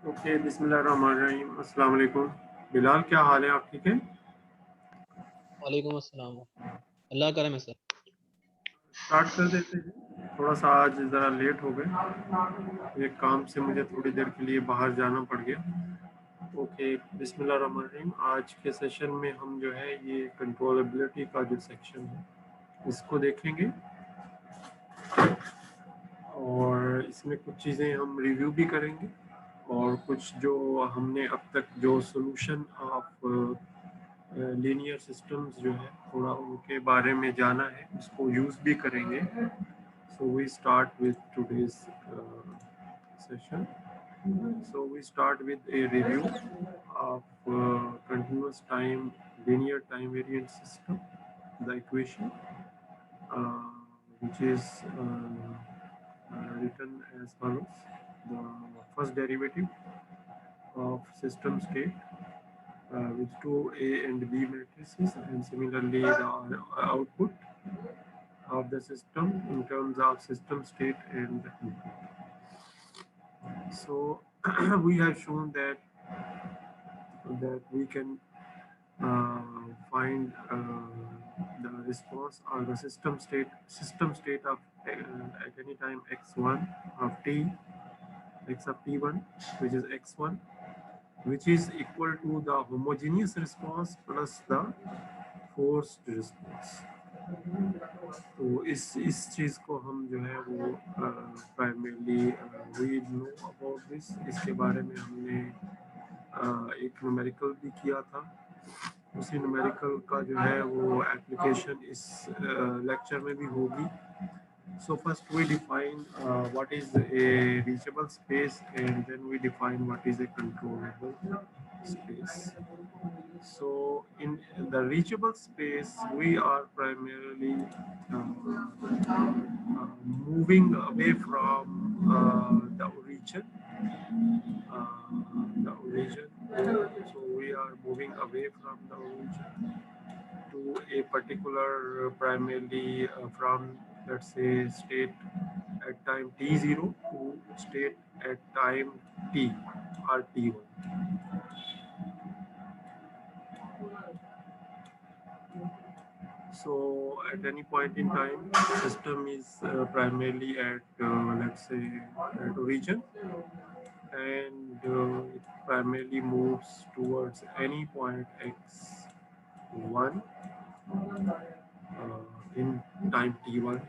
Okay, बिस्मिल्लाहिर्रहमानिर्रहीम। अस्सलाम वालेकुम। बिलाल, क्या हाल है? आप ठीक हैं? वालेकुम अस्सलाम। अल्लाह का करम है सर। स्टार्ट कर देते हैं। थोड़ा सा आज ज़रा लेट हो गए, एक काम से मुझे थोड़ी देर के लिए बाहर जाना पड़ गया। ओके, बिस्मिल्लाहिर्रहमानिर्रहीम। आज के सेशन में हम जो है ये कंट्रोलेबिलिटी का जो सेक्शन है इसको देखेंगे, और इसमें कुछ चीज़ें हम रिव्यू भी करेंगे, और कुछ जो हमने अब तक जो सोल्यूशन ऑफ लीनियर सिस्टम्स जो है थोड़ा उनके बारे में जाना है, उसको यूज़ भी करेंगे। So we start with today's session. So we start with a review of continuous time linear time variant system, the equation, uh, which is written as follows: the first derivative of system state with two A and B matrices, and similarly the output of the system in terms of system state and input. So we have shown that we can find the response or the system state of at any time x1 of t, x of t1, which is x1, which is equal to the homogeneous response plus the forced response. तो इस चीज़ को हम जो है वो primarily we know about this, इसके बारे में हमने एक न्यूमेरिकल भी किया था। उसी न्यूमेरिकल का जो है वो एप्लीकेशन इस लेक्चर में भी होगी। So first we define what is a reachable space, and then we define what is a controllable space. So in the reachable space, we are primarily moving away from the origin. The origin. So we are moving away from the origin to a particular primarily from, let's say, state at time t0 to state at time t or t1. So at any point in time, the system is primarily at let's say at origin, and it primarily moves towards any point x1 in time t1.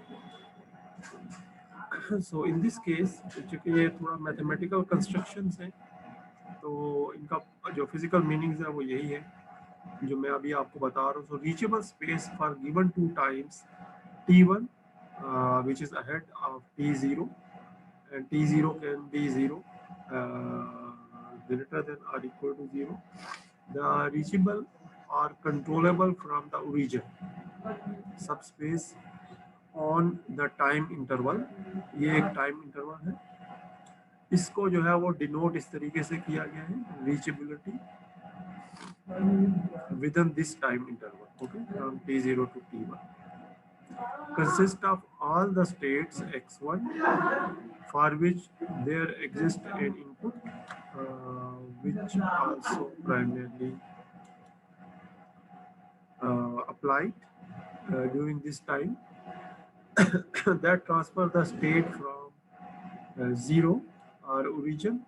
So in this case, चूंकि ये थोड़ा mathematical constructions हैं, तो इनका जो physical meanings है वो यही है जो मैं अभी आपको बता रहा हूँ. So reachable space for given two times t1 which is ahead of t0, and t0 can be 0 greater than or equal to 0. The reachable or controllable from the origin subspace on the time interval. ये एक time interval है, इसको जो है वो denote इस तरीके से किया गया है, reachability within this time interval, okay, from t0 to t1, consist of all the states x1 for which there exists an input which also primarily applied during this time that transfer the state from 0 or origin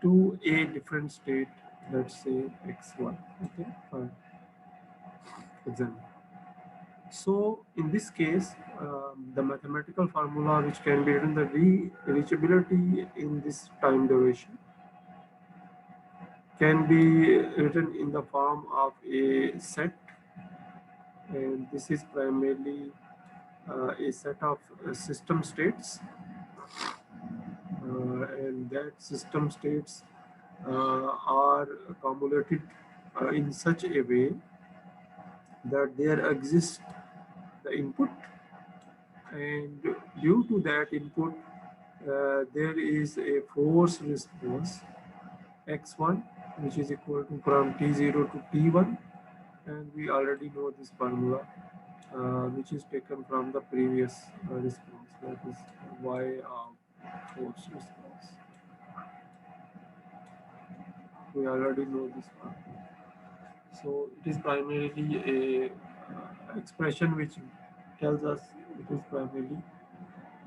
to a different state, let's say x1. Okay, for example. So in this case, the mathematical formula which can be written, the reachability in this time duration can be written in the form of a set, and this is primarily a set of system states, and that system states are accumulated in such a way that there exists the input, and due to that input there is a force response x1 which is equal to from t0 to t1, and we already know this formula which is taken from the previous response, that is y of force response. we already know this one. So it is primarily a expression which tells us it is primarily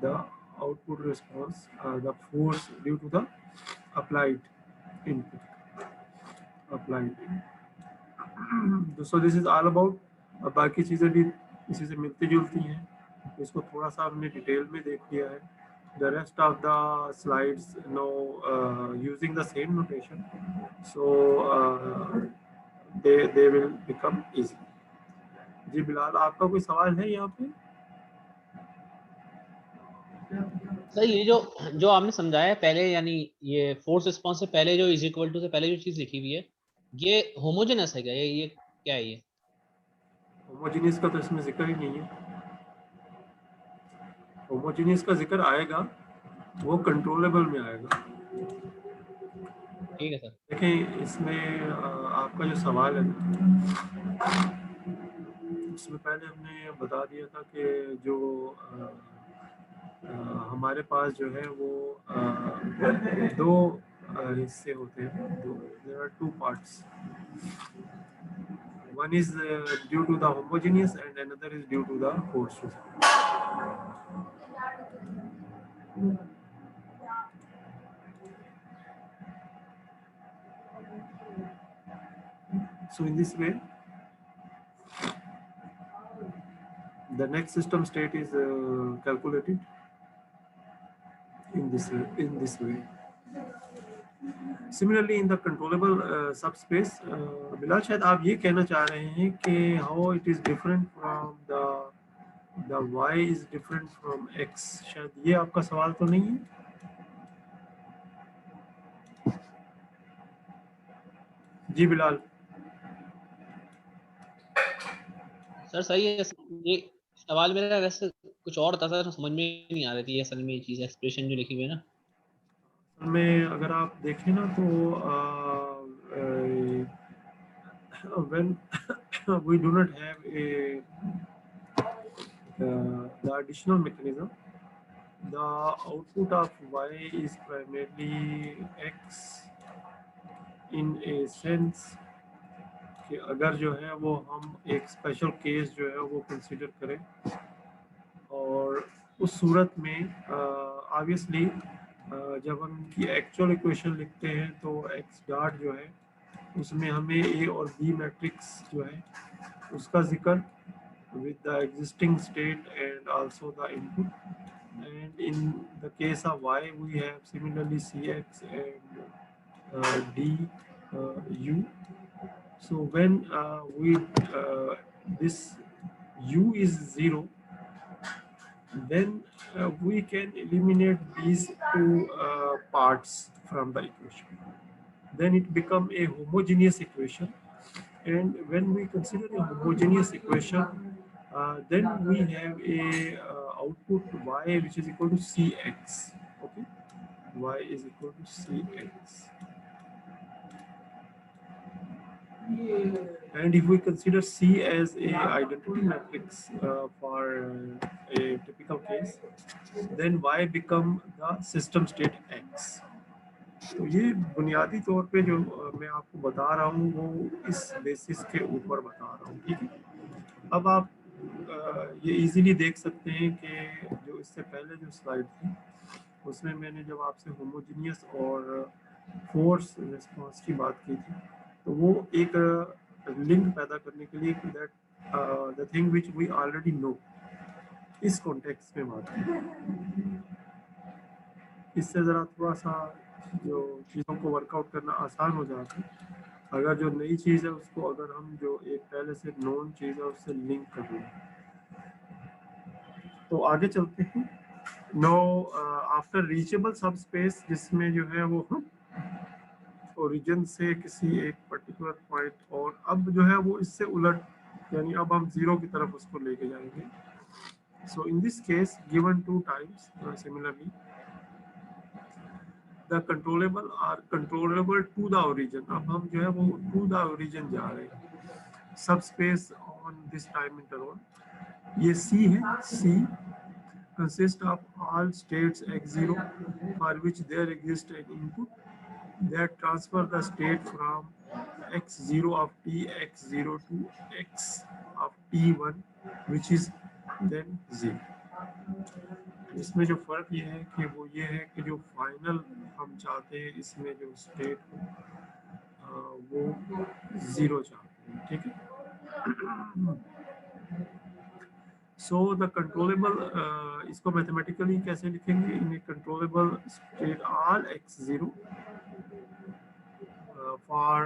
the output response, the force due to the applied input. Applied. So this is all about. अब बाकी चीज़ें भी इसी से मिलती जुलती हैं, इसको थोड़ा सा हमने डिटेल में देख लिया है. The rest of the slides now using the same notation, so they will become easy. जी बिलाल, आपका कोई सवाल है यहाँ पे? सर ये जो आपने समझाया पहले, यानी ये फोर्स रिस्पांस से पहले जो इज इक्वल टू से पहले जो चीज लिखी हुई है, ये होमोजेनस है क्या? ये क्या है? ये होमोजीनियस का तो इसमें जिक्र ही नहीं है. होमोजीनियस का जिक्र आएगा, वो कंट्रोलेबल में आएगा. ठीक है सर. देखें, इसमें आपका जो सवाल है उसमें पहले हमने बता दिया था कि जो हमारे पास जो है वो दो हिस्से होते हैं. There are two parts. One is due to the homogeneous and another is due to the force. So in this way, the next system state is calculated in this way. Similarly, in the controllable subspace, Bilal, शायद आप ये कहना चाह रहे हैं कि how it is different from the y is different from x. शायद ये आपका सवाल तो नहीं है? जी बिलाल. सर सही है. ये सवाल मेरा वैसे कुछ और था सर, समझ में नहीं आ रही थी असल में ये चीज, एक्सप्रेशन जो लिखी हुई है ना. में अगर आप देखें ना तो when we do not have the additional mechanism, the output of y is primarily x in a sense कि अगर जो है वो हम एक स्पेशल केस जो है वो कंसिडर करें, और उस सूरत में ऑब्वियसली जब हम इनकी एक्चुअल इक्वेशन लिखते हैं तो x डॉट जो है उसमें हमें a और b मैट्रिक्स जो है उसका जिक्र with the existing state and also the input, and in the case of y we have similarly cx and d u. So when we this u is 0, then we can eliminate these two parts from the equation. Then it become a homogeneous equation, and when we consider a homogeneous equation, then we have a output y which is equal to cx. Okay, y is equal to cx. And if we consider C as a identity matrix for a typical case, then Y become the system state X. तो ये बुनियादी तौर पे जो मैं आपको बता रहा हूँ वो इस बेसिस के ऊपर बता रहा हूँ. ठीक है, अब आप ये इजीली देख सकते हैं कि जो इससे पहले जो स्लाइड थी उसमें मैंने जब आपसे होमोजीनियस और फोर्स रिस्पांस की बात की थी, तो वो एक लिंक पैदा करने के लिए that the thing which we already know, इस कॉन्टेक्स्ट में बात की. इससे ज़रा थोड़ा सा जो चीज़ों को वर्कआउट करना आसान हो जाता है. अगर जो नई चीज़ है उसको अगर हम जो एक पहले से नोन चीज़ है उससे लिंक कर लें. तो आगे चलते हैं. नो आफ्टर रीचेबल सब स्पेस, जिसमें जो है वो ओरिजिन से किसी एक पर्टिकुलर पॉइंट, और अब जो है वो इससे उलट, यानी अब हम जीरो की तरफ उसको लेके जाएंगे. So in this case given two times similarly the controllable are controllable to the origin. अब हम जो है वो टू द ओरिजिन जा रहे हैं. सब space on this time interval, ये C है. C consist of all states x0 for which there exists an input that transfer the state from x0 of t x0 to x of t1 which is then 0। इसमें जो फर्क ये है कि वो ये है कि जो फाइनल हम चाहते हैं इसमें जो स्टेट वो 0 चाहते हैं, ठीक है। सो द कंट्रोलेबल इसको मैथमेटिकली कैसे लिखेंगे, in controllable state all x0 for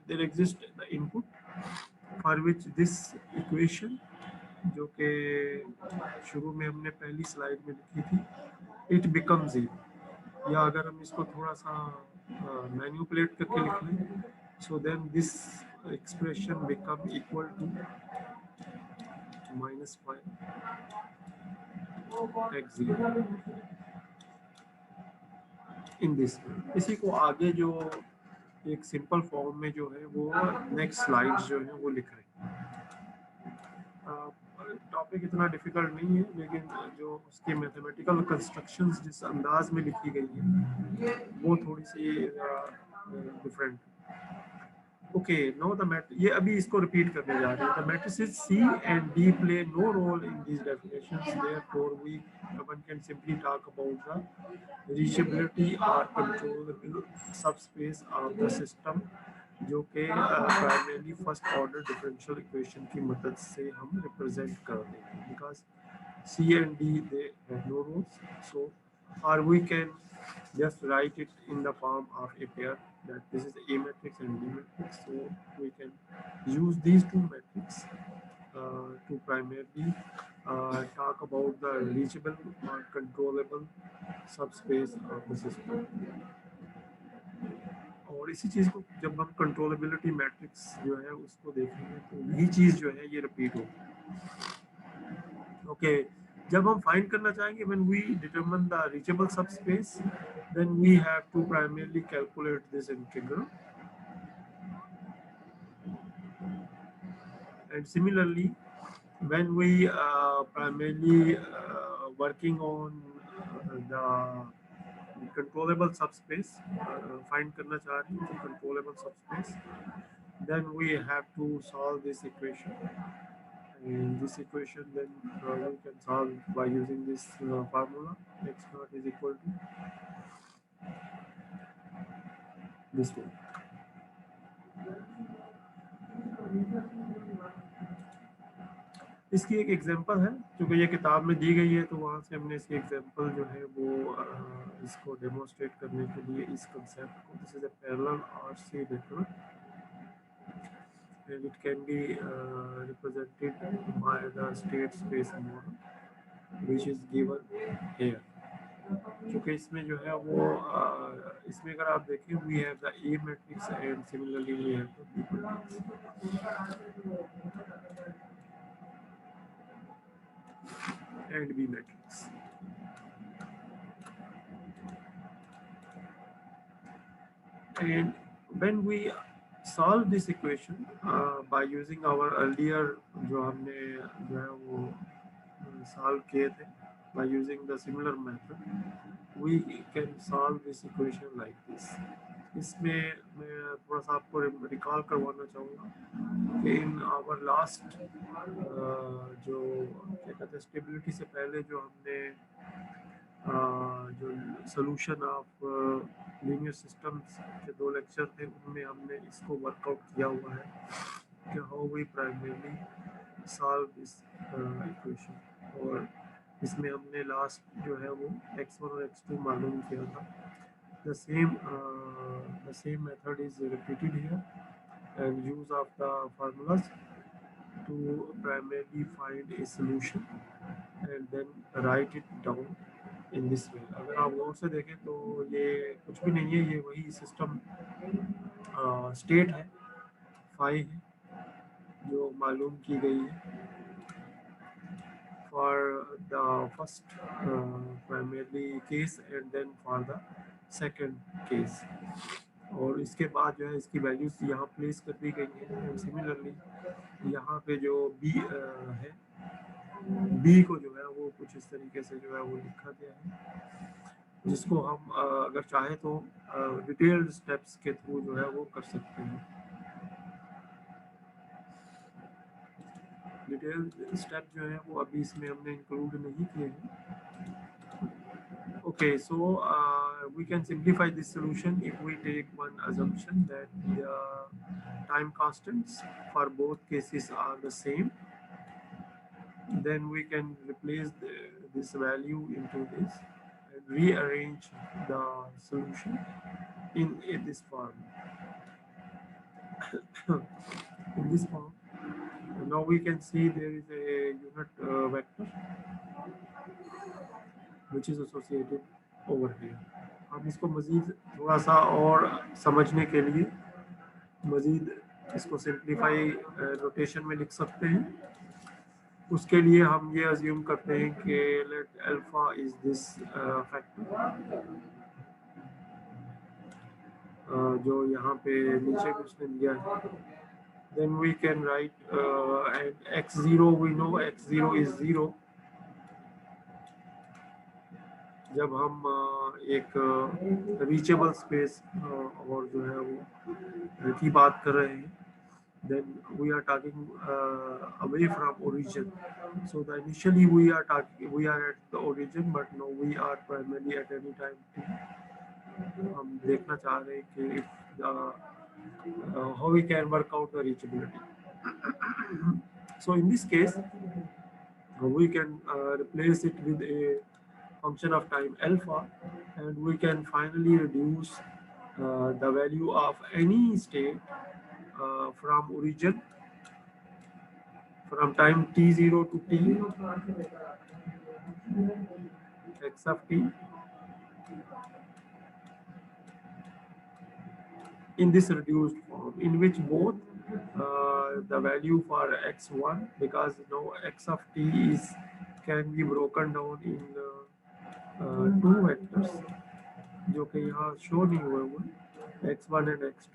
there exists the input for which this equation जो कि शुरू में हमने पहली स्लाइड में लिखी थी, इट बिकम 0। या अगर हम इसको थोड़ा सा मैन्युपुलेट करके लिख लें, so then this expression become equal to -5 x0 in this. इसी को आगे जो एक सिंपल फॉर्म में जो है वो नेक्स्ट स्लाइड जो है वो लिख रहे हैं। टॉपिक इतना डिफिकल्ट नहीं है, लेकिन जो उसकी मैथमेटिकल कंस्ट्रक्शंस जिस अंदाज में लिखी गई है वो थोड़ी सी different. Okay, no the mat ये अभी इसको रिपीट करने जा रहे हैं। The matrices C and D play no role in these definitions, therefore we one can simply talk about the reachability और controllable subspace of the system, जो कि primarily first order differential equation की मदद से हम रिप्रेजेंट करते हैं। Because C and D they have no roles, so or we can just write it in the form of a pair, that this is A matrix and D matrix. So we can use these two matrices to primarily talk about the reachable or controllable subspace of the system। और इसी चीज़ को जब हम controllability matrix जो है उसको देखेंगे तो यही चीज़ जो है ये रिपीट होगी। ओके, जब हम फाइंड करना चाहेंगे when we determine the reachable subspace, then we have to primarily calculate this integral, and similarly when we primarily working on the controllable subspace, find करना चाह रहे हैं controllable subspace, then we have to solve this equation, and this equation then we can solve by using this formula, x naught is equal to this one। इसकी एक example है क्योंकि ये किताब में दी गई है, तो वहाँ से हमने इसकी एग्जांपल जो है वो इसको डेमोन्स्ट्रेट करने के लिए इस कंसेप्ट को, this is a parallel RC network and it can be represented by the state space model which is given here। क्योंकि इसमें जो है वो इसमें अगर आप देखें we have the A matrix and similarly we have the B matrix and B matrix। And when we solve this equation by using our earlier जो हमने जो है वो solve किए थे by using the similar method, we can solve this equation like this। इसमें मैं थोड़ा सा आपको रिकॉल करवाना चाहूँगा कि इन आवर लास्ट जो क्या कहते हैं स्टेबिलिटी से पहले जो हमने जो सोल्यूशन ऑफ लीनियर सिस्टम्स के 2 लेक्चर थे उनमें हमने इसको वर्कआउट किया हुआ है कि how we primarily solve this equation. और इसमें हमने लास्ट जो है वो x1 और x2 मालूम किया था। the same method is repeated here, and use of the formulas to primarily find a solution and then write it down in this way। अगर आप गौर से देखें तो ये कुछ भी नहीं है, ये वही सिस्टम स्टेट है, फाई है जो मालूम की गई है for the first primarily case and then for the second case। और इसके बाद जो है इसकी वैल्यूज यहाँ प्लेस कर दी गई है। और सिमिलरली यहाँ पे जो b है, b को जो है वो कुछ इस तरीके से जो है वो लिखा गया है। जिसको हम अगर चाहे तो डिटेल्ड स्टेप्स के थ्रू जो है वो कर सकते हैं। डिटेल स्टेप जो है वो अभी इसमें हमने इंक्लूड नहीं किए हैं। Okay, so we can simplify this solution if we take one assumption that the time constants for both cases are the same. Then we can replace this value into this and rearrange the solution in this form. In this form, now we can see there is a unit vector which is associated over here. हम इसको मज़ीद थोड़ा सा और समझने के लिए मज़ीद इसको सिंप्लीफाई नोटेशन में लिख सकते हैं। उसके लिए हम ये अज्यूम करते हैं कि let alpha is this factor जो यहाँ पे नीचे भी उसने दिया है। Then we can write at x0 we know x0 is 0। जब हम एक रीचेबल स्पेस और जो है वो की बात कर रहे हैं, then we are talking away from origin. So the initially we are at the origin, but now we are primarily at any time t. हम देखना चाह रहे हैं कि how we can work out the reachability. So in this case, we can replace it with a function of time alpha, and we can finally reduce the value of any state from origin from time t0 to t x of t in this reduced form, in which both the value for x1, because now x of t is can be broken down in two vectors जो कि यहाँ show नहीं हुए हुए x1 and x2,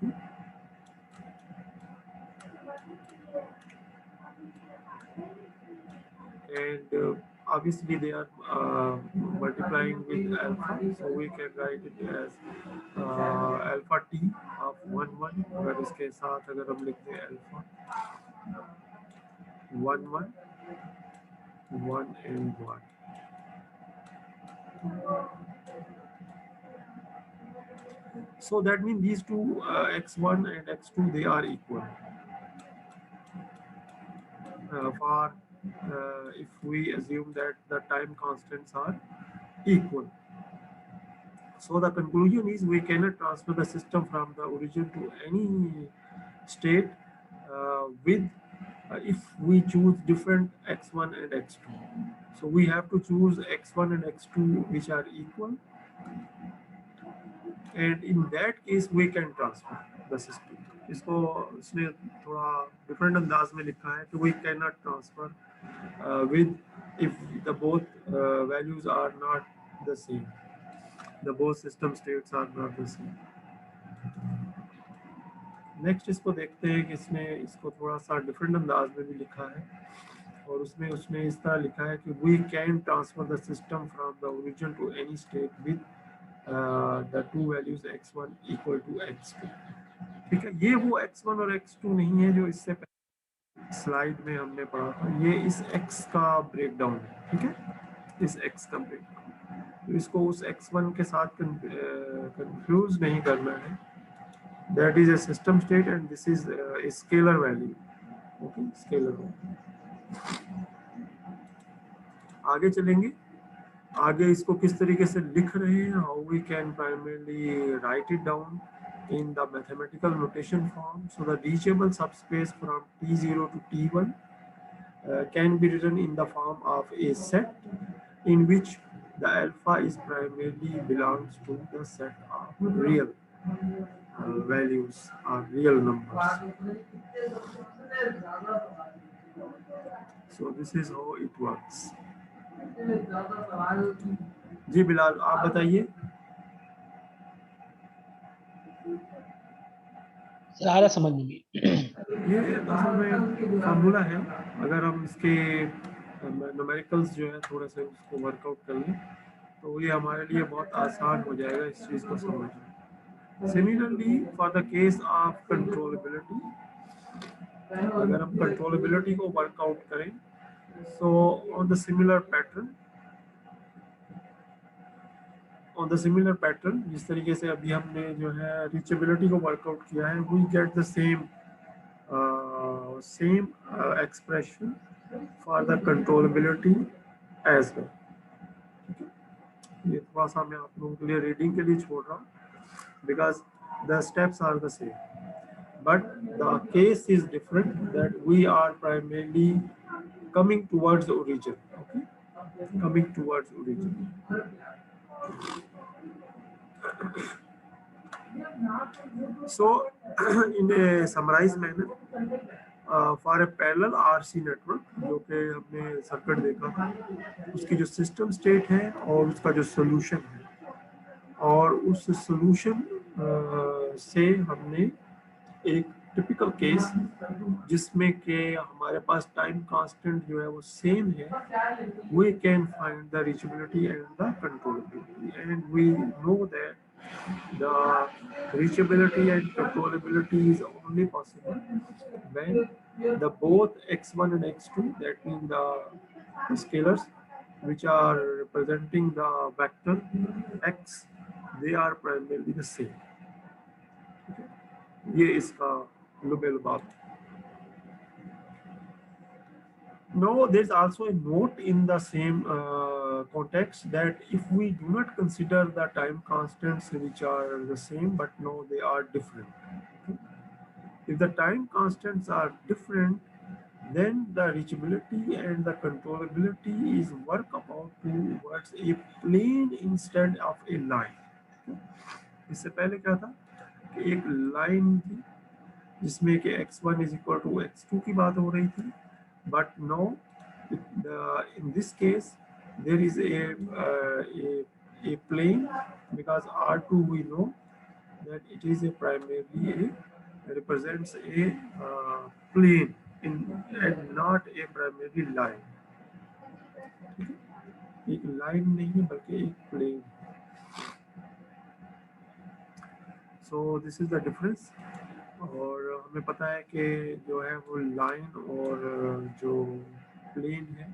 and obviously they are multiplying with alpha, so we can write it as alpha t of 1 1, अगर इसके साथ अगर हम लिखते हैं alpha 1 1 1 and 1. So that means these two x1 and x2 they are equal. If we assume that the time constants are equal. So the conclusion is we cannot transfer the system from the origin to any state with if we choose different x1 and x2. So we have to choose x1 and x2 which are equal, and in that case we can transfer the system. इसको उसने थोड़ा different अंदाज में लिखा है कि we cannot transfer with if the both values are not the same, the both system states are not the same. Next इसको देखते हैं कि इसने इसको थोड़ा सा डिफरेंट अंदाज में भी लिखा है, और उसमें उसने इस तरह लिखा है कि we can transfer the system from the origin to any state with the two values x1 equal to x2. ठीक है, ये वो x1 और x2 नहीं है जो इससे स्लाइड में हमने पढ़ा था, ये इस x का ब्रेकडाउन है. ठीक है, इस x का ब्रेकडाउन, तो इसको उस x1 के साथ कंफ्यूज नहीं करना है. That is a system state and this is a scalar value. Okay, scalar value. आगे चलेंगे, आगे इसको किस तरीके से लिख रहे हैं, how we can primarily write it down in the mathematical notation form. So the reachable subspace from t0 to t1 can be written in the form of a set in which the alpha is primarily belongs to the set of real values are real numbers. So this is how it works. जी बिलाल आप बताइए. सारा समझ में भी ये असल में formula है, अगर हम इसके न्यूमेरिकल्स जो है थोड़ा सा उसको वर्कआउट कर लें तो ये हमारे लिए बहुत आसान हो जाएगा इस चीज़ को समझना। Similarly for the case of controllability, अगर हम कंट्रोलेबिलिटी को वर्कआउट करें, so on the similar pattern जिस तरीके से अभी हमने जो है रीचेबिलिटी को वर्कआउट किया है, we get the same expression for the controllability as well. ये थोड़ा सा मैं आप लोगों के लिए रीडिंग के लिए छोड़ रहा हूँ because the steps are the same, but the case is different, that we are primarily coming towards the origin. Okay, coming towards origin. So in a summarized manner, for a parallel RC network, जो कि हमने circuit देखा था, उसकी जो system state है और उसका जो सोल्यूशन है, और उस सोल्यूशन से हमने एक टिपिकल केस जिसमें कि हमारे पास टाइम कांस्टेंट जो है वो सेम है, we can find the reachability and the controllability, and we know that the reachability and controllability is only possible when the both x1 and x2, that means the scalars which are representing the vector x, they are primarily the same. ये इसका लुबेल बात। No, there's also a note in the same context that if we do not consider the time constants which are the same, but no, they are different. Okay? If the time constants are different, then the reachability and the controllability is work about towards a plane instead of a line. इससे पहले क्या था कि एक line थी जिसमें कि x1 is equal to x2 की बात हो रही थी, but no, in this case there is a plane, because R2 we know that it is a primarily represents a plane and not a primary line. एक line नहीं बल्कि एक plane. So this is the difference. और हमें पता है कि जो है वो लाइन और जो प्लेन है,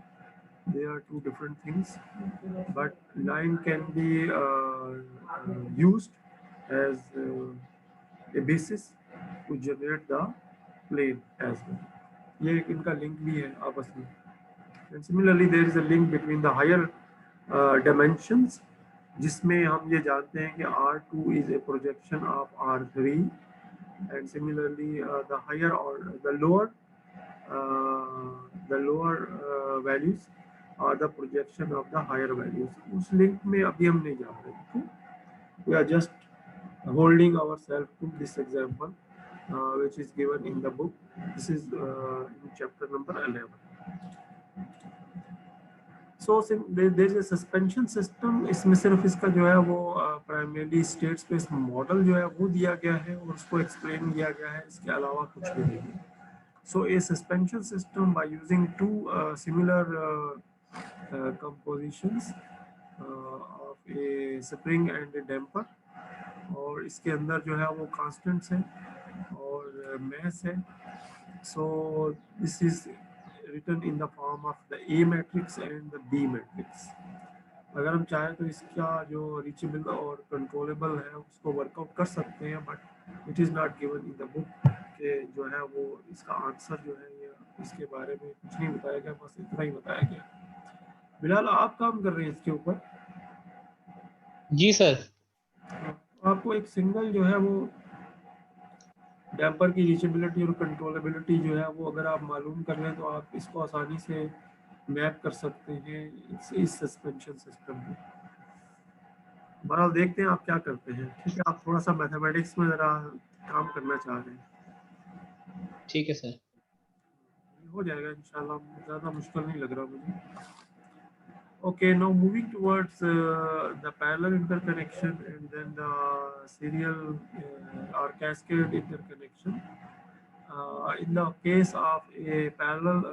they are two different things, but line can be used as a basis to generate the plane as well. ये एक इनका लिंक भी है आपस में। And similarly there is a link between the higher dimensions, जिसमें हम ये जानते हैं कि R2 is a projection of R3, and similarly the higher or the lower values are the projection of the higher values. उस link में अभी हम नहीं जा रहे, we are just holding ourselves to this example which is given in the book. This is in chapter number 11. So there is a suspension system. इसमें सिर्फ इसका जो है वो प्राइमरी स्टेट स्पेस मॉडल जो है वो दिया गया है और उसको एक्सप्लेन किया गया है, इसके अलावा कुछ भी नहीं है। So a suspension system by using two similar compositions of a spring and a damper, और इसके अंदर जो है वो कांस्टेंट्स है और mass है। So this is written in the form of the A matrix and the B matrix. अगर हम चाहें तो इसका जो रीचेबल और कंट्रोलेबल है उसको वर्कआउट कर सकते हैं, but it is not given in the book कि जो है वो इसका आंसर जो है ये इसके बारे में कुछ नहीं बताया गया, बस इतना ही बताया गया। बिलाल आप काम कर रहे हैं इसके ऊपर? जी सर। आपको एक सिंगल जो है वो डैम्पर की रीचेबिलिटी और कंट्रोलेबिलिटी जो है वो अगर आप मालूम कर लें तो आप इसको आसानी से मैप कर सकते हैं इस सस्पेंशन सिस्टम में। बहरहाल देखते हैं आप क्या करते हैं। ठीक है, आप थोड़ा सा मैथमेटिक्स में ज़रा काम करना चाह रहे हैं। ठीक है सर, हो जाएगा इंशाल्लाह, ज़्यादा मुश्किल नहीं लग रहा मुझे। Okay, now moving towards the parallel interconnection and then the serial or cascade interconnection. In the case of a parallel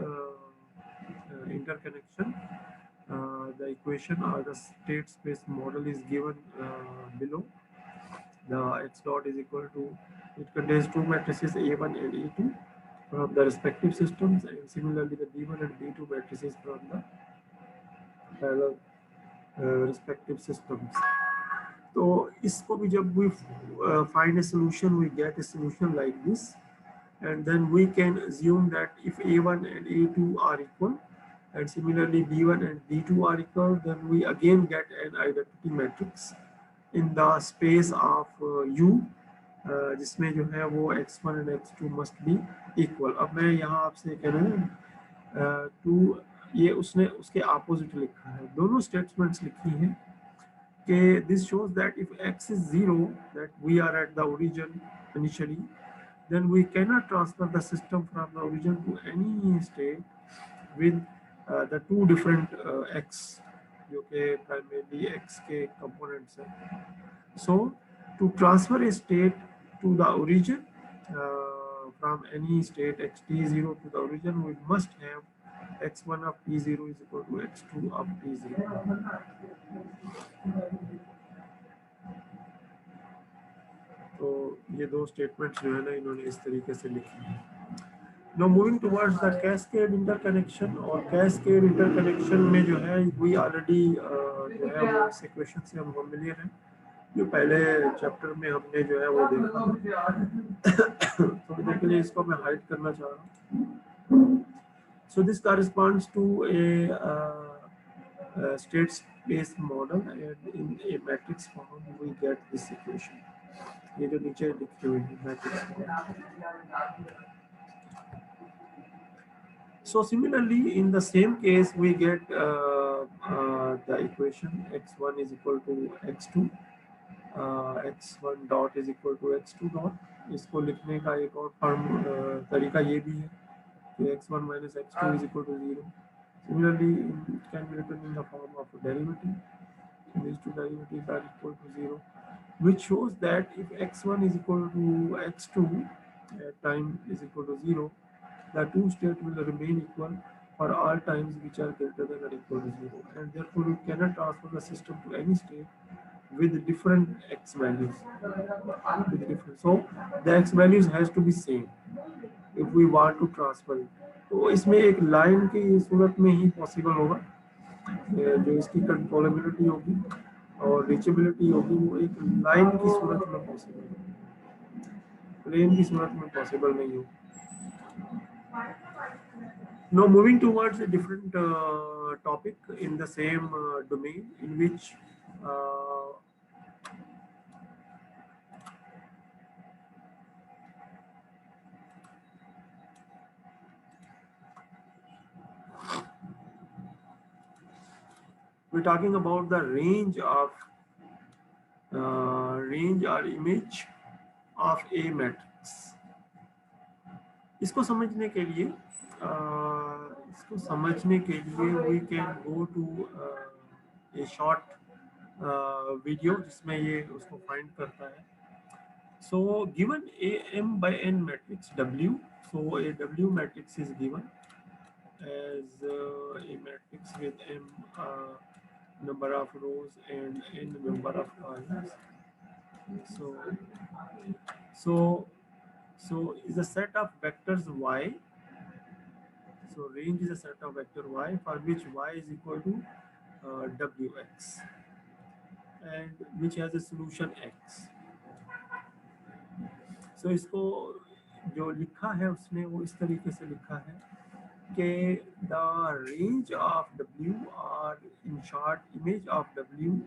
interconnection, The equation or the state space model is given below. The x dot is equal to, it contains two matrices A1 and A2 from the respective systems, and similarly the B1 and B2 matrices from the parallel respective systems. तो इसको भी जब we find a solution, we get a solution like this, and then we can assume that if A1 and A2 are equal, and similarly B1 and B2 are equal, then we again get an identity matrix in the space of U, जिसमें जो है वो x1 and x2 must be equal. अब मैं यहाँ आपसे कह रहा हूँ टू, ये उसने उसके opposite लिखा है, दोनों statements लिखी हैं कि this shows that if x is 0, that we are at the origin initially, then we cannot transfer the system from the origin to any state with the two different x, जो कि primarily x के components हैं. So to transfer a state to the origin from any state xt0 to the origin, we must have x1 of t0 is equal to x2 of t0. तो ये दो statements जो है ना इन्होंने इस तरीके से लिखी है. Now moving towards the cascade interconnection, और cascade interconnection में जो है we already जो है वो इस इक्वेशन से हम familiar हैं, जो पहले चैप्टर में हमने जो है वो देखा. थोड़ी देर के लिए इसको मैं हाइड करना चाह रहा हूँ. So this corresponds to a state space model, and in a matrix form we get this equation. ये जो नीचे लिखी हुई है matrix form. So similarly, in the same case, we get the equation x1 is equal to x2, x1 dot is equal to x2 dot. इसको लिखने का एक और तरीका ये भी है कि x1 minus x2 is equal to 0. Similarly, it can be written in the form of a derivative. So these two derivatives are equal to 0, which shows that if x1 is equal to x2 at time is equal to 0, the two states will remain equal for all times which are greater than or equal to 0, and therefore we cannot transfer the system to any state with different x values. So the x values has to be same if we want to transfer it. तो इसमें एक line की सूरत में ही possible होगा, जो इसकी controllability होगी और रीचेबिलिटी होगी, वो एक लाइन की सूरत में पॉसिबल होगी, प्लेन की सूरत में पॉसिबल नहीं होगी. Now moving towards a different topic in the same domain, in which we're talking about the range of range or image of a matrix. इसको समझने के लिए we can go to a short video जिसमें ये उसको find करता है. So given a m by n matrix W, so a W matrix is given as a matrix with m number of rows and n number of columns. So is a set of vectors y. So range is a set of vector y for which y is equal to wx, and which has a solution x. So इसको जो लिखा है उसने वो इस तरीके से लिखा है कि the range of w, or in short image of w,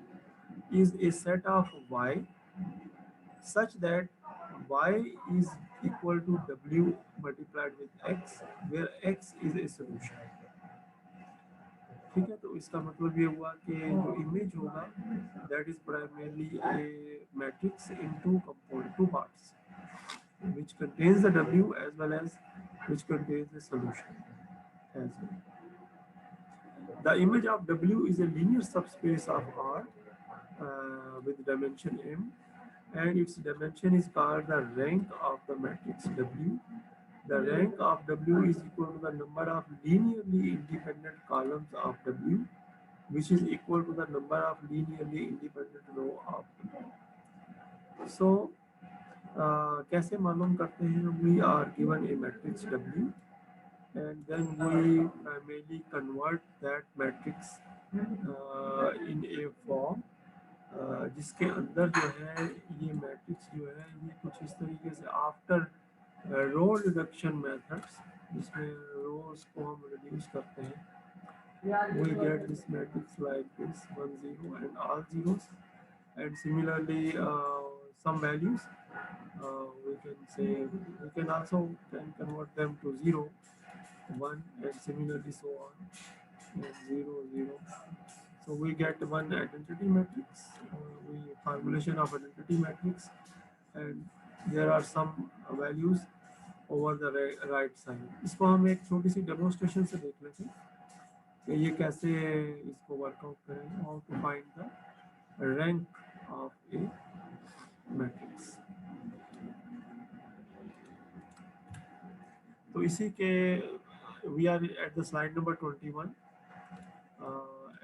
is a set of y such that y is equal to w multiplied with x, where x is a solution. ठीक है, तो इसका मतलब ये हुआ कि जो इमेज होगा that is primarily a matrix in two parts, which contains the w as well as which contains the solution as well. The image of w is a linear subspace of R with dimension m, and its dimension is called the rank of the matrix W. The rank of W is equal to the number of linearly independent columns of W which is equal to the number of linearly independent row of P. So कैसे मालूम करते हैं? We are given a matrix W and then we primarily convert that matrix in a form जिसके अंदर जो है ये matrix जो है ये कुछ इस तरीके से आफ्टर रो रिडक्शन मेथड्स, जिसमें रोज को हम रिड्यूस करते हैं, we get this matrix like this 1 0 and all zeros, and similarly some values we can say we can also can convert them to 0 1 and similarly so on, and 0 0. So we get one identity matrix, we formulation of identity matrix, and there are some values over the right side. इसको हम एक छोटी सी demonstration से देख लेते हैं कि ये कैसे इसको वर्कआउट करेंगे, how to find the rank of a matrix. तो इसी के we are at the slide number 21.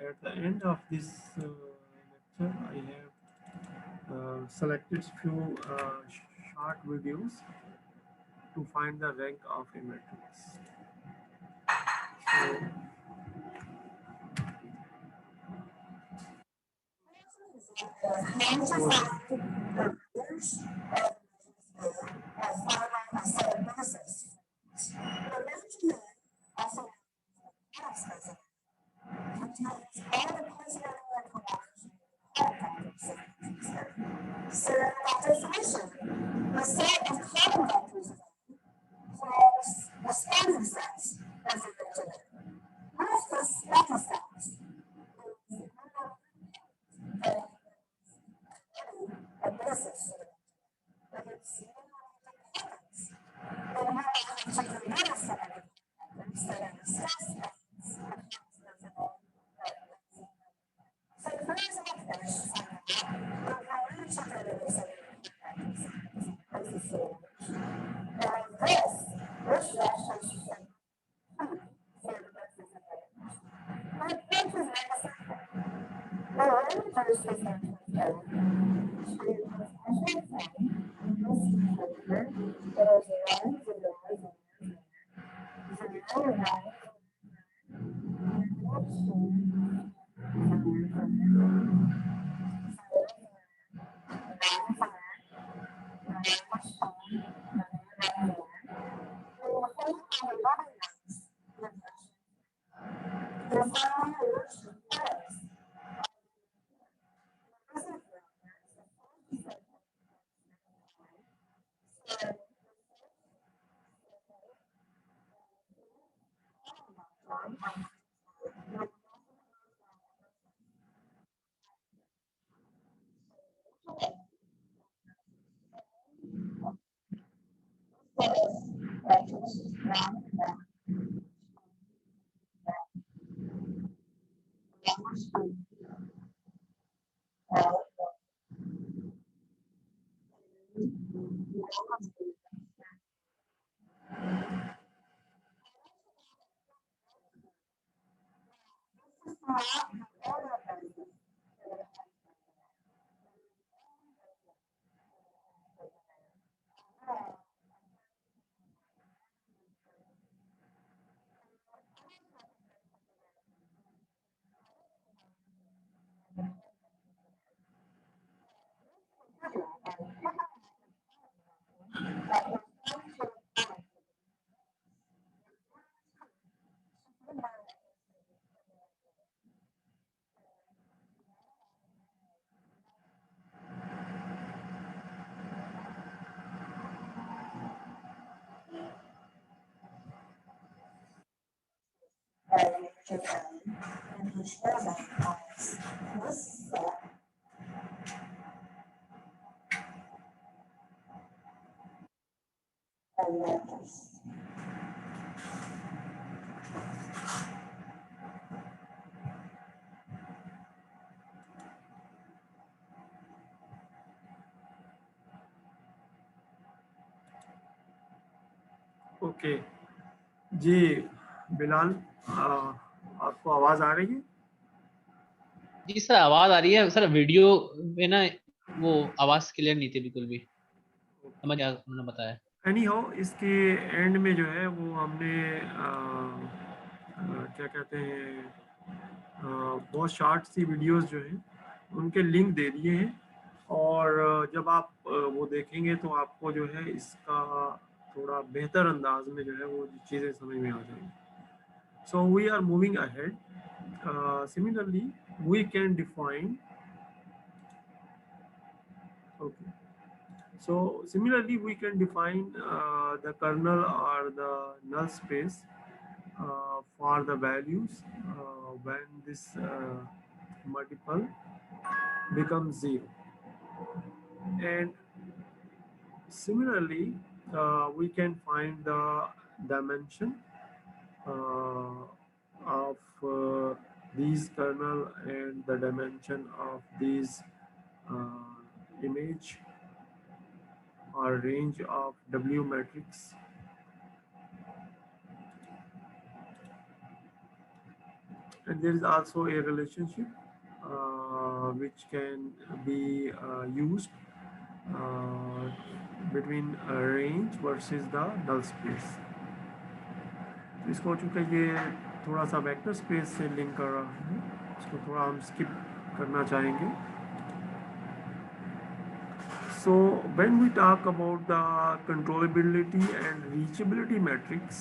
At the end of this lecture, I have selected few short videos to find the rank of a matrix. So by definition, the set of common vectors forms the spanning set of the vector. What's the spanning set? A basis. But it's independence. Then how about the middle set of vectors that are the stress vectors? So for example, okay ji Bilal, आपको आवाज़ आ रही है? जी sir आवाज आ रही है sir, video में ना वो आवाज क्लियर नहीं थी बिल्कुल भी, समझ गया उन्होंने बताया। एनी हाउ इसके एंड में जो है वो हमने क्या कहते हैं बहुत शॉर्ट सी वीडियोस जो हैं उनके लिंक दे दिए हैं, और जब आप वो देखेंगे तो आपको जो है इसका थोड़ा बेहतर अंदाज में जो है वो चीज़ें समझ में आ जाएंगी. So we are moving ahead. Similarly, we can define. Okay. So similarly, we can define the kernel or the null space for the values when this multiple becomes 0. And similarly, we can find the dimension of these kernel and the dimension of these image or range of W matrix. And there is also a relationship which can be used between a range versus the null space. तो इसको चूँकि ये थोड़ा सा vector space से link कर रहा है, इसको थोड़ा हम स्किप करना चाहेंगे. So when we talk about the controllability and reachability metrics,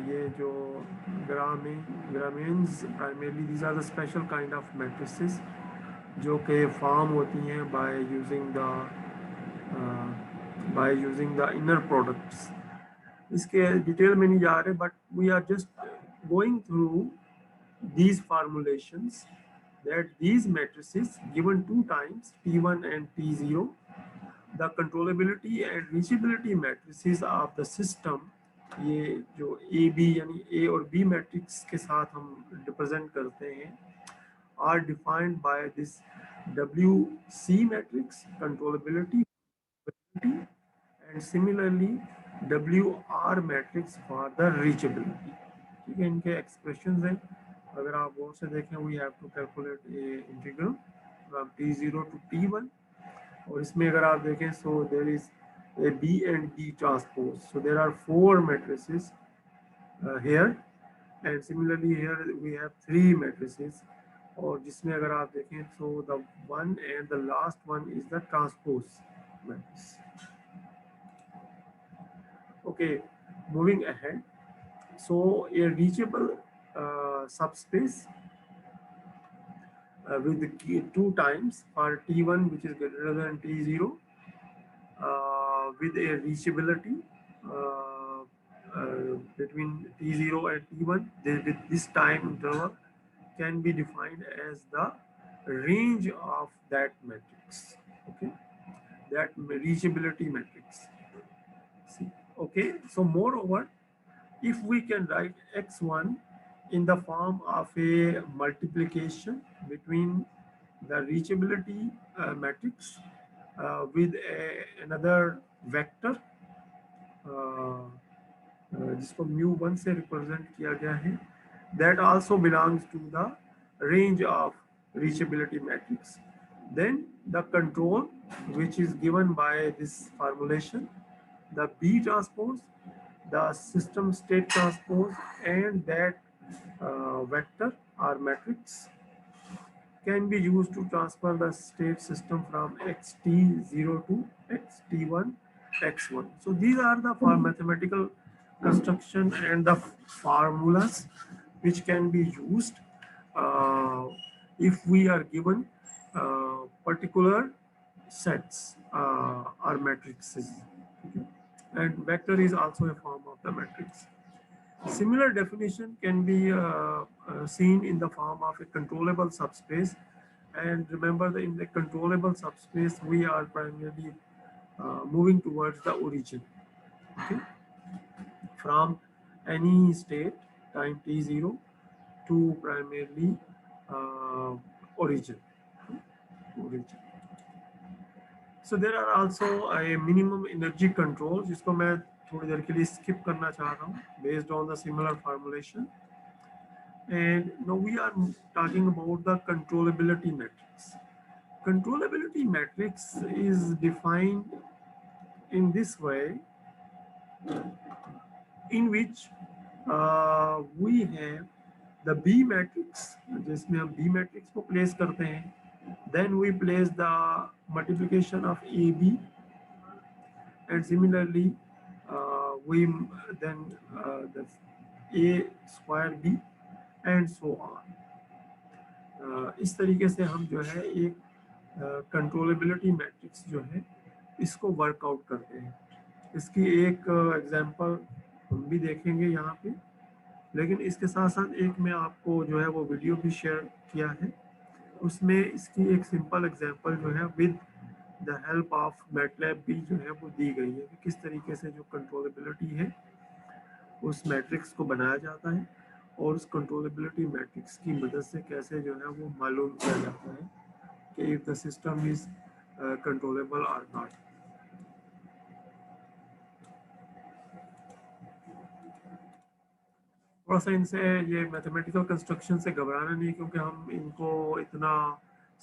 ये जो Gramians primarily these are the special kind of matrices जो कि form होती हैं by using the inner products. इसके डिटेल में नहीं जा रहे, but we are just going through these formulations that these matrices given two times T1 and T0, the controllability and reachability matrices of the system, ये जो A B यानी A और B matrix के साथ हम represent करते हैं, are defined by this WC matrix controllability and similarly WR matrix for the reachability. ठीक है, इनके expressions हैं, अगर आप गौर से देखें we have to calculate a integral from T0 to T1, और इसमें अगर आप देखें so there is a B and D transpose, so there are four matrices here, and similarly here we have three matrices, और जिसमें अगर आप देखें so the one and the last one is the transpose matrix. Okay, moving ahead. So a reachable subspace with the key two times for T1 which is greater than T0 with a reachability between T0 and T1 with this time interval can be defined as the range of that matrix. Okay, that reachability matrix. See, okay, so moreover, if we can write x1 in the form of a multiplication between the reachability matrix with another vector जिसको mu1 से represent किया गया है, that also belongs to the range of reachability matrix, then the control which is given by this formulation, the B transpose, the system state transpose, and that vector or matrix can be used to transfer the state system from xt0 to xt1 x1. So these are the mathematical construction and the formulas which can be used if we are given particular sets or matrices. Okay. And vector is also a form of the matrix. Similar definition can be seen in the form of a controllable subspace. And remember that in the controllable subspace, we are primarily moving towards the origin. Okay? From any state, time t0, to primarily origin. So there are also a minimum energy control, जिसको मैं थोड़ी देर के लिए skip करना चाह रहा हूँ, based on the similar formulation. And now we are talking about the controllability matrix. Controllability matrix is defined in this way, in which we have the B matrix, जिसमें हम B matrix को place करते हैं. Then we place the multiplication of AB, and similarly we then the A square B and so on. इस तरीके से हम जो है एक कंट्रोलेबिलिटी मैट्रिक्स जो है इसको वर्कआउट करते हैं. इसकी एक एग्जांपल हम भी देखेंगे यहाँ पे, लेकिन इसके साथ साथ एक मैं आपको जो है वो वीडियो भी शेयर किया है. उसमें इसकी एक सिंपल एग्जांपल जो है with the help of MATLAB भी जो है वो दी गई है कि किस तरीके से जो कंट्रोलेबिलिटी है उस मैट्रिक्स को बनाया जाता है और उस कंट्रोलेबिलिटी मैट्रिक्स की मदद से कैसे जो है वो मालूम किया जाता है कि if the system is controllable और नॉट. थोड़ा सा इनसे ये मैथमेटिकल कंस्ट्रक्शन से घबराना नहीं, क्योंकि हम इनको इतना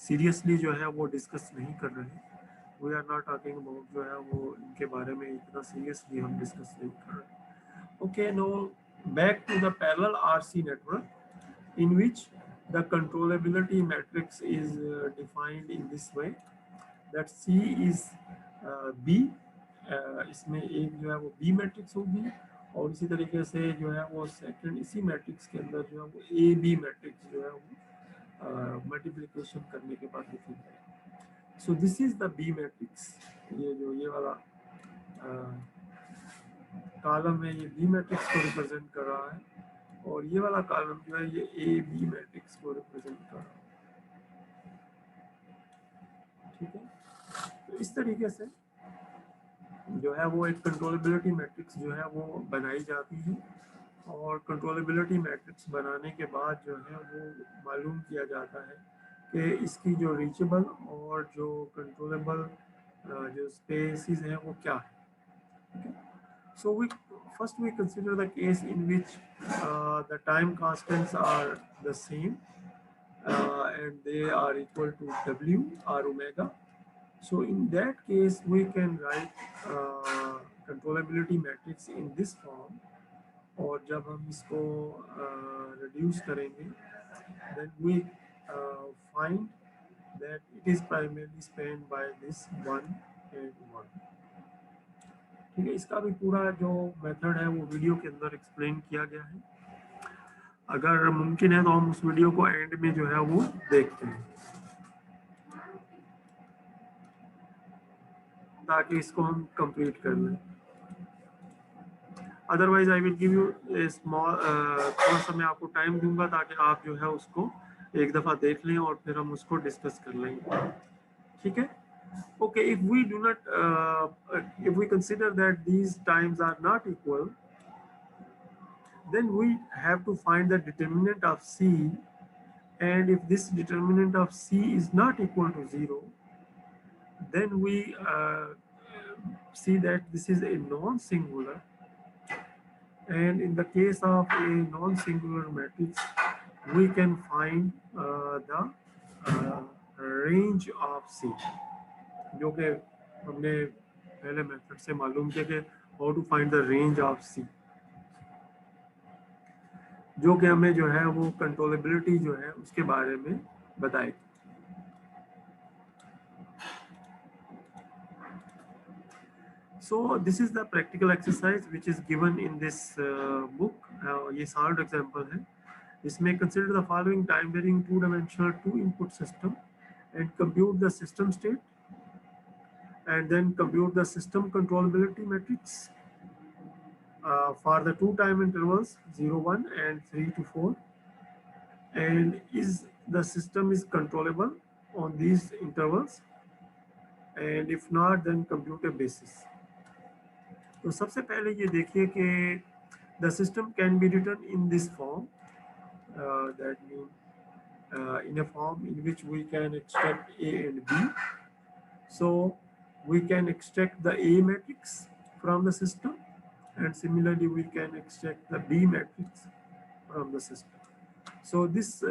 सीरियसली जो है वो डिस्कस नहीं कर रहे हैं. We are not talking about जो है वो इनके बारे में इतना सीरियसली हम डिस्कस नहीं कर रहे. Okay, now back to the parallel RC network, in which the controllability matrix is defined in this way, that C is B, इसमें एक जो है वो B मैट्रिक्स होगी, और इसी तरीके से जो है वो सेकंड इसी मैट्रिक्स के अंदर जो है वो AB मैट्रिक्स जो है वो मल्टीप्लिकेशन करने के बाद लिखी जाए. सो this is the B matrix. ये वाला कॉलम है ये B मैट्रिक्स को रिप्रेजेंट कर रहा है, और ये वाला कॉलम जो है ये AB मैट्रिक्स को रिप्रेजेंट कर रहा है. ठीक है, तो इस तरीके से जो है वो एक कंट्रोलेबिलिटी मैट्रिक्स जो है वो बनाई जाती है, और कंट्रोलेबिलिटी मैट्रिक्स बनाने के बाद जो है वो मालूम किया जाता है कि इसकी जो रीचेबल और जो कंट्रोलेबल जो स्पेसिस हैं वो क्या है. So first we consider the case in which the time constants are the same and they are equal to W or omega. So in that case we can write controllability matrix in this form, और जब हम इसको reduce करेंगे then we find that it is primarily spanned by this 1 and 1. ठीक है, इसका भी पूरा जो मेथड है वो वीडियो के अंदर एक्सप्लेन किया गया है. अगर मुमकिन है तो हम उस वीडियो को एंड में जो है वो देखते हैं, ताकि इसको हम कंप्लीट कर लें. Otherwise I will give you small, थोड़ा सा मैं आपको टाइम दूंगा ताकि आप जो है उसको एक दफ़ा देख लें और फिर हम उसको डिस्कस कर लेंगे. ठीक है. Okay, if we do not, if we consider that these times are not equal, then we have to find the determinant of C, and if this determinant of C is not equal to 0, then we see that this is a non-singular, and in the case of a non-singular matrix, we can find the range of C, जो कि हमने पहले method से मालूम किया कि how to find the range of C, जो कि हमें जो है वो कंट्रोलेबिलिटी जो है उसके बारे में बताएगी. So this is the practical exercise which is given in this book. ये सॉल्व्ड एग्जांपल है. इसमें consider the following time varying 2 dimensional 2 input system and compute the system state, and then compute the system controllability matrix for the 2 time intervals 0, 1 and 3 to 4, and is the system is controllable on these intervals, and if not then compute a basis. तो सबसे पहले ये देखिए कि the system can be written in this form, that means in a form in which we can extract A and B. So we can extract the A matrix from the system, and similarly we can extract the B matrix from the system. So this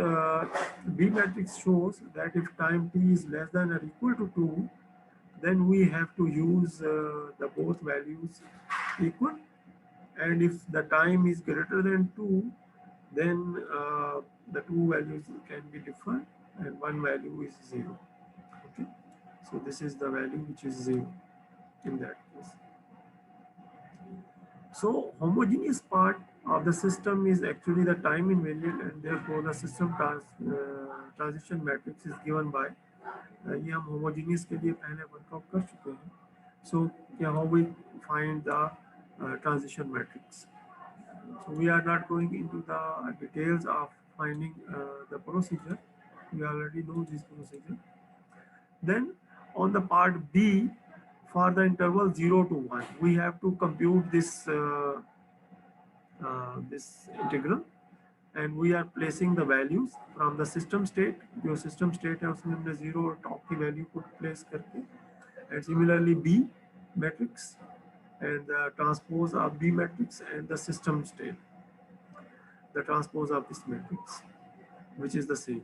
B matrix shows that if time t is less than or equal to 2, then we have to use the both values equal, and if the time is greater than 2, then the two values can be different and one value is 0. Okay, so this is the value which is 0 in that case. So homogeneous part of the system is actually the time invariant, and therefore the system transition matrix is given by ये हम homogeneous के लिए पहले workout कर चुके हैं. So how we find the transition matrix. So we are not going into the details of finding the procedure. We already know this procedure. Then on the part B, for the interval 0 to 1, we have to compute this this integral, and we are placing the values from the system state. जो system state है उसमें हमने 0 और top की value को place करके, and similarly B matrix and the transpose of B matrix and the system state, the transpose of this matrix, which is the same.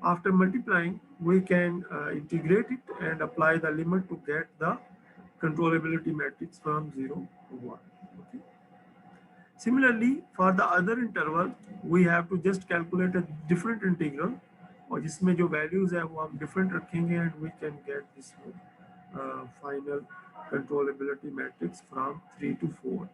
After multiplying, we can integrate it and apply the limit to get the controllability matrix from 0 to 1. Okay. Similarly, for the other interval, we have to just calculate a different integral, और जिसमें जो values है वो हम different रखेंगे, and we can get this final controllability matrix from 3 to 4.